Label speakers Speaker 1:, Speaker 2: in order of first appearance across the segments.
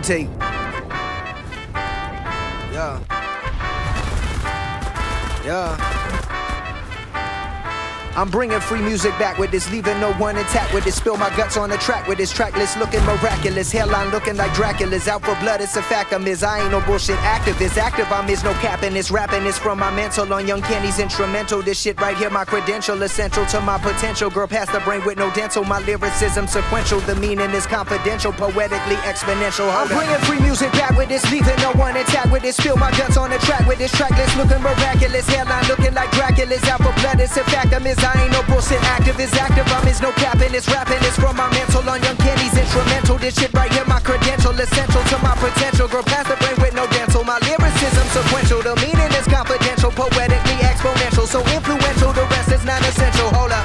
Speaker 1: on tape. Yeah. I'm bringing free music back with this, leaving no one intact with this. Spill my guts on the track with this track list looking miraculous. Hairline looking like Dracula's. Out for blood, it's a fact I'm is. I ain't no bullshit activist. Active I'm is, no capping this. Rapping is from my mental on Young Kenny's instrumental. This shit right here, my credential, essential to my potential. Girl past the brain with no dental. My lyricism sequential. The meaning is confidential, poetically exponential. I'm bringing free music back with this, leaving no one intact with this. Spill my guts on the track with this track list looking miraculous. Hairline looking like Dracula's. Out for blood, it's a fact I'm is. I ain't no bullshit activist. Active I'm is, no capping this. Rapping is from my mental on Young Kenny's instrumental. This shit right here, my credential, essential to my potential. Girl past the brain with no dental. My lyricism sequential. The meaning is confidential, poetically exponential. So influential, the rest is not essential. Hold up,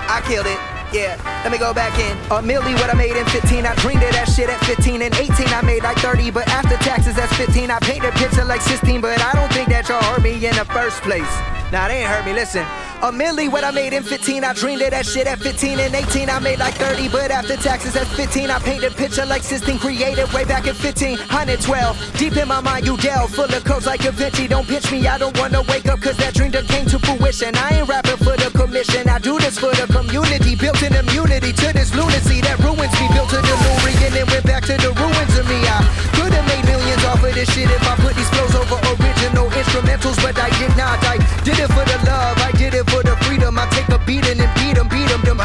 Speaker 1: I killed it. Yeah, let me go back in. A milli what I made in 15. I dreamed of that shit at 15 and 18. I made like 30, but after taxes that's 15. I painted a picture like 16, but I don't think that y'all heard me in the first place. Nah, they ain't heard me, listen. A milli what I made in 15. I dreamed of that shit at 15 and 18. I made like 30, but after taxes that's 15. I painted a picture like 16. Created way back at 15. 112. Deep in my mind you delve. Full of codes like Da Vinci. Don't pitch me, I don't wanna wake up, cause that dream that came to fruition. I ain't rapping for the commission. I do this for the community. Built an immunity to this lunacy that ruins me. Built a DeLorean and went back to the ruins of me. I could've made millions off of this shit if I put these flows over original instrumentals, but I did not. I did it for the love, I did it for the freedom. I take a beating and beat 'em, them.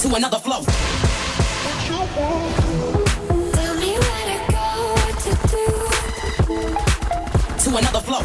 Speaker 2: To another flow. another flow.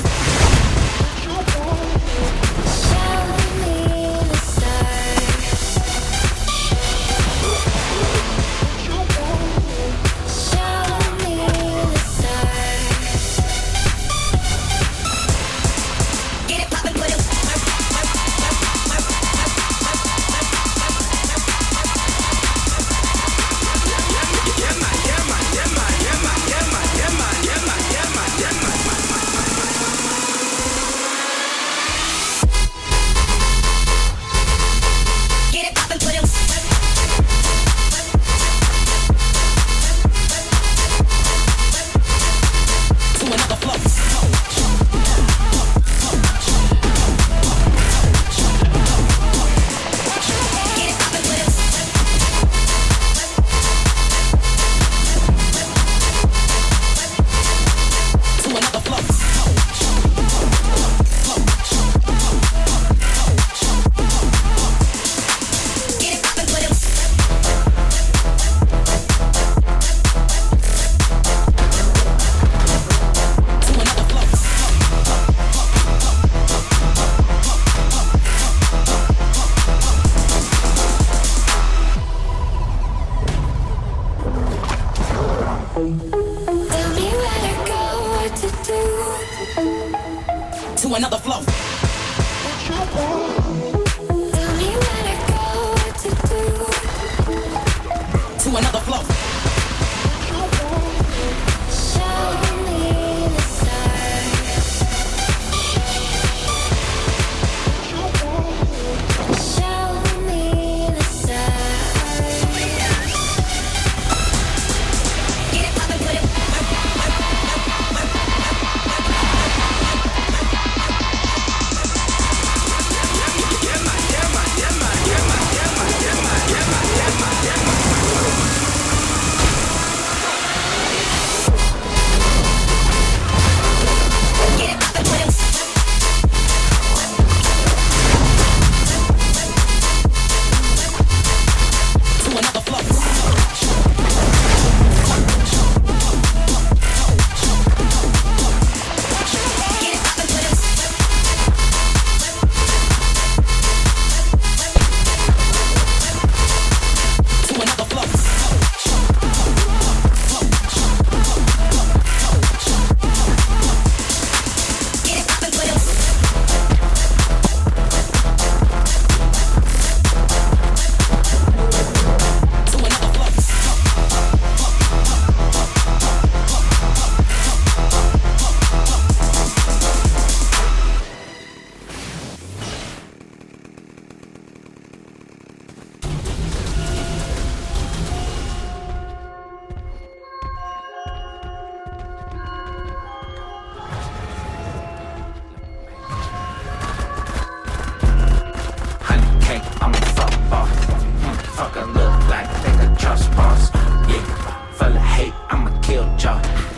Speaker 2: To another flow. Tell me where to go, what to do. To another flow. Show me the signs. Show me the signs. Get it poppin', put it.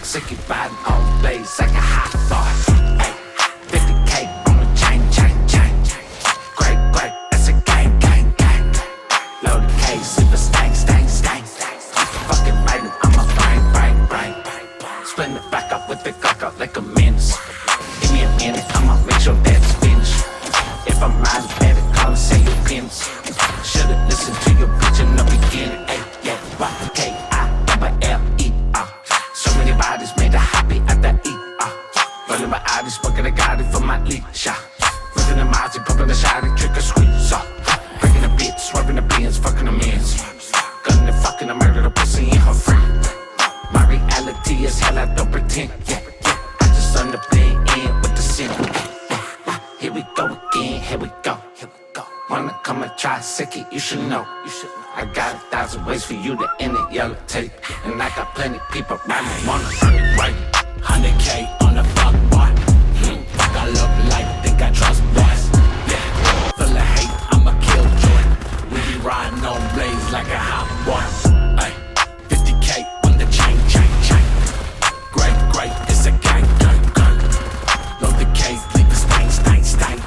Speaker 2: Sick it riding on blaze like a hot bar. Ay, 50K on the chain. Great, that's a gang. Load the case, super stank. Fucking writing, I'm a brain. Split it back up with the cock up like a menace. Give me a minute, I'ma make sure that's finished. If I'm riding, better call and say your pins. Should've listened to your bitch in the beginning. Ay, yeah, YKILLER. So many bodies made a hobby at the rolling my eyes, smoking a Gotti for my lead shot. Ripping the miles, pumping the shot, and trick or squeeze. Breaking the beats, swerving the beans, fucking the mans. Gunning the fucking, I murder the pussy and her friend. My reality is hell, I don't pretend. Yeah. I just learned to blend in with the sin. Here we go again, here we go. Wanna come and try, sick it, you should know. I got 1,000 ways for you to end it, yellow tape. And I got plenty people rhyming, wanna earn it right. 100K on the fuck boy. Fuck I look like, think I trust boys. Yeah, full of hate, I'ma kill joy. We be riding on blaze like a hot boy. Ay, 50K on the chain. Great, it's a gang. Load the case, leave the stain.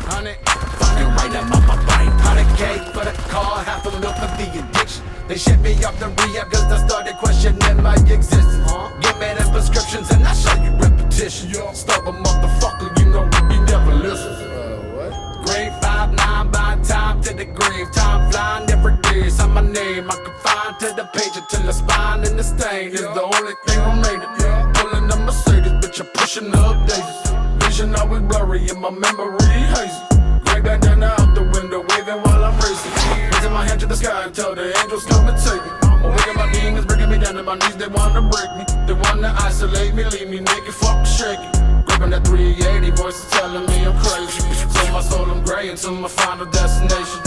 Speaker 2: 100, fucking right, I'm on my brain. 100K for the car, half a mil for the addiction. They ship me off the rehab cause I started questioning my existence. Give me them prescriptions and I show you repetition. Stop a motherfucker. the grave. Time flying every day, sign my name. I can find to the page until the spine and the stain is the only thing remaining. Pulling a Mercedes, bitch, I'm pushing up daisies. Vision always blurry and my memory hazy. Greg bandana out the window, waving while I'm racing. Raising my hand to the sky until the angels come and take me. Awaken my demons, bringing me down to my knees. They wanna break me, they wanna isolate me, leave me naked, fucking shaky. Gripping that 380, voices telling me I'm crazy. Till my soul I'm gray until my final destination.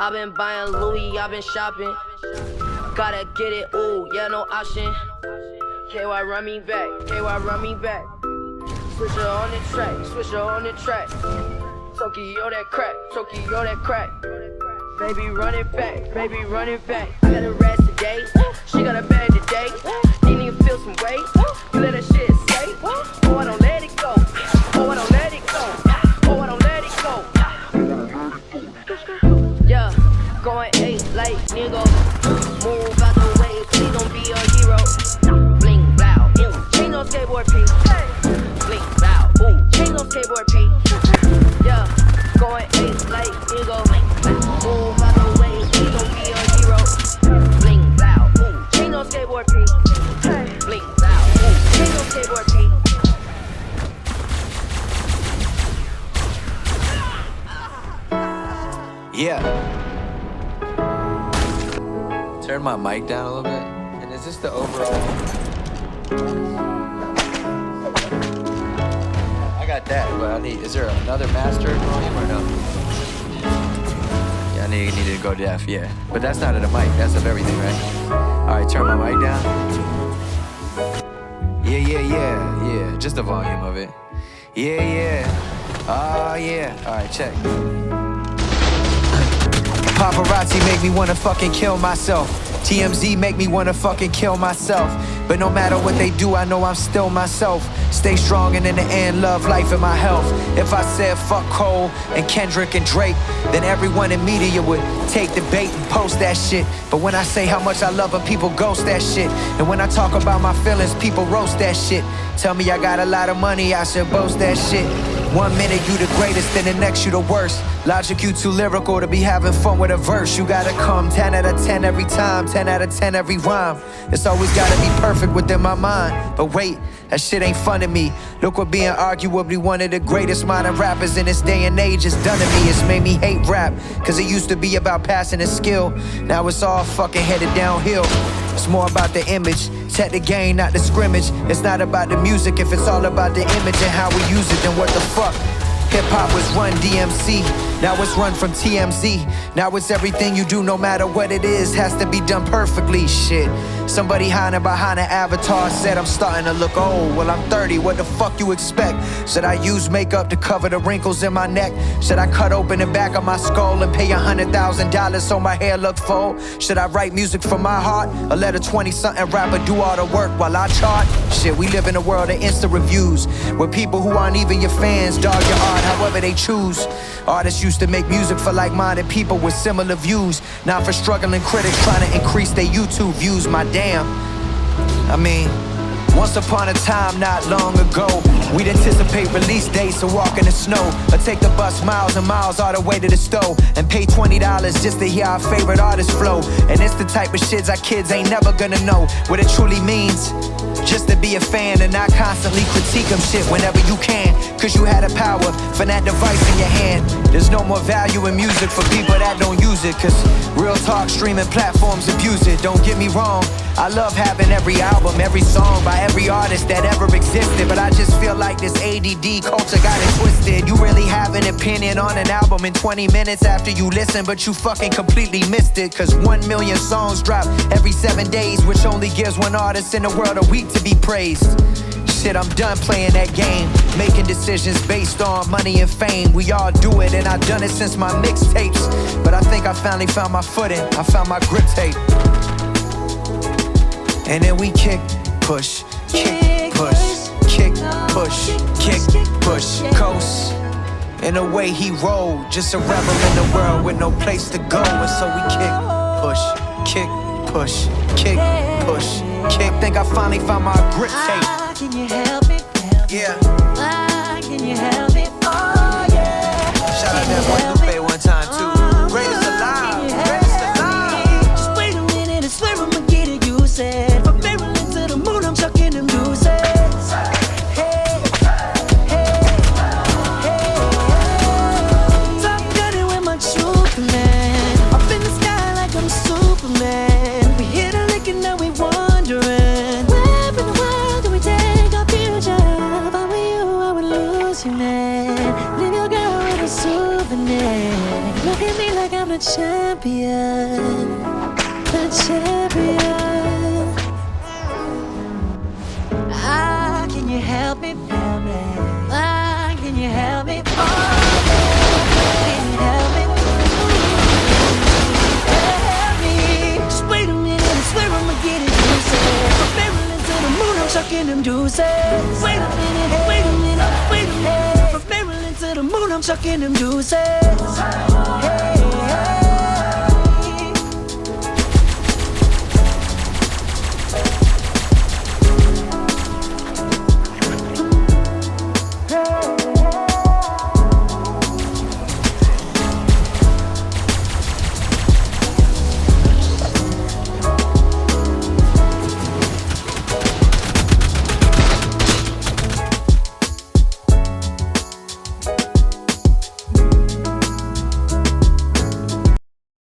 Speaker 3: I've been buying Louis, I've been shopping. Gotta get it, ooh, yeah, no option. KY run me back, KY run me back. Switcher on the track, switcher on the track. Tokyo that crack, Tokyo that crack. Baby run it back, baby run it back. I got a rest today, she got a bag today. Need to feel some weight, you let that shit stay. Oh, I don't let it go, oh, I don't let it go, oh, I don't let it go. Yeah, going 8 like nigga. Move out the way, please don't be a hero. Bling, blow, chain on skateboard P. Bling, blow, ooh, chain on skateboard P. Yeah, going 8 like nigga. Move out the way, please don't be a hero. Bling, blow, ooh, chain on skateboard P. Bling, blow, ooh, chain on skateboard P.
Speaker 4: Yeah. Turn my mic down a little bit. And is this the overall? I got that, but I need. Is there another master volume or no? Yeah, I need to go deaf. Yeah, but that's not at a mic. That's of everything, right? All right, turn my mic down. Yeah. Just the volume of it. Yeah. Oh yeah. All right, check.
Speaker 1: Paparazzi make me wanna fucking kill myself. TMZ make me wanna fucking kill myself. But no matter what they do, I know I'm still myself. Stay strong and in the end, love life and my health. If I said fuck Cole and Kendrick and Drake, then everyone in media would take the bait and post that shit. But when I say how much I love them, people ghost that shit. And when I talk about my feelings, people roast that shit. Tell me I got a lot of money, I should boast that shit. 1 minute you the greatest, then the next you the worst. Logic, you too lyrical to be having fun with a verse. You gotta come 10 out of 10 every time, 10 out of 10 every rhyme. It's always gotta be perfect within my mind. But wait, that shit ain't fun to me. Look what being arguably one of the greatest modern rappers in this day and age has done to me. It's made me hate rap, cause it used to be about passing a skill. Now it's all fucking headed downhill. It's more about the image. Set the game, not the scrimmage. It's not about the music. If it's all about the image and how we use it, then what the fuck? Hip-hop was run DMC, now it's run from TMZ. Now it's everything you do, no matter what it is, has to be done perfectly, shit. Somebody hiding behind an avatar said I'm starting to look old. Well, I'm 30, what the fuck you expect? Should I use makeup to cover the wrinkles in my neck? Should I cut open the back of my skull and pay $100,000 so my hair look full? Should I write music from my heart or let a 20-something rapper do all the work while I chart? Shit, we live in a world of instant reviews, where people who aren't even your fans dog your art however they choose. Artists used to make music for like-minded people with similar views, not for struggling critics trying to increase their YouTube views. My damn, I mean, once upon a time not long ago, we'd anticipate release dates to walk in the snow, or take the bus miles and miles all the way to the store and pay $20 just to hear our favorite artists flow. And it's the type of shits our kids ain't never gonna know what it truly means just to be a fan and not constantly critique them shit whenever you can, cause you had the power for that device in your hand. There's no more value in music for people that don't use it, cause real talk streaming platforms abuse it. Don't get me wrong, I love having every album, every song by every artist that ever existed, but I just feel like this ADD culture got it twisted. You really have an opinion on an album in 20 minutes after you listen, but you fucking completely missed it, cause 1 million songs drop every 7 days, which only gives one artist in the world a week to be praised. Shit, I'm done playing that game, making decisions based on money and fame. We all do it, and I've done it since my mixtapes, but I think I finally found my footing, I found my grip tape. And then we kick, push, kick, push, kick, push, kick, push, coast. In the way he rolled, just a rebel in the world with no place to go. And so we kick, push, kick, push, kick, push, kick. Think I finally found my grip tape.
Speaker 5: Can you help me?
Speaker 1: Yeah.
Speaker 5: Can you help me? Oh yeah.
Speaker 1: Shout out that boy Lupe one time too. Greatest alive, greatest alive.
Speaker 5: Just wait a minute, I swear I'ma get it, you said. From Maryland to the moon, I'm chucking them deuces. Hey, hey, hey. Top gunning with my Superman. Up in the sky like I'm Superman. We hit a lick and now we wondering, where in the world do we take our future? If I were you, I would lose you, man. Leave your girl with a souvenir. Look at me like I'm the champion. The champion. Can you help me? Can you help me? Oh, can you help me? Help me. Just wait a minute, I swear I'ma get it, you said. From Maryland to the moon, I'm chucking them deuces. Wait a minute, wait a minute, wait a minute. From Maryland to the moon, I'm chucking them deuces.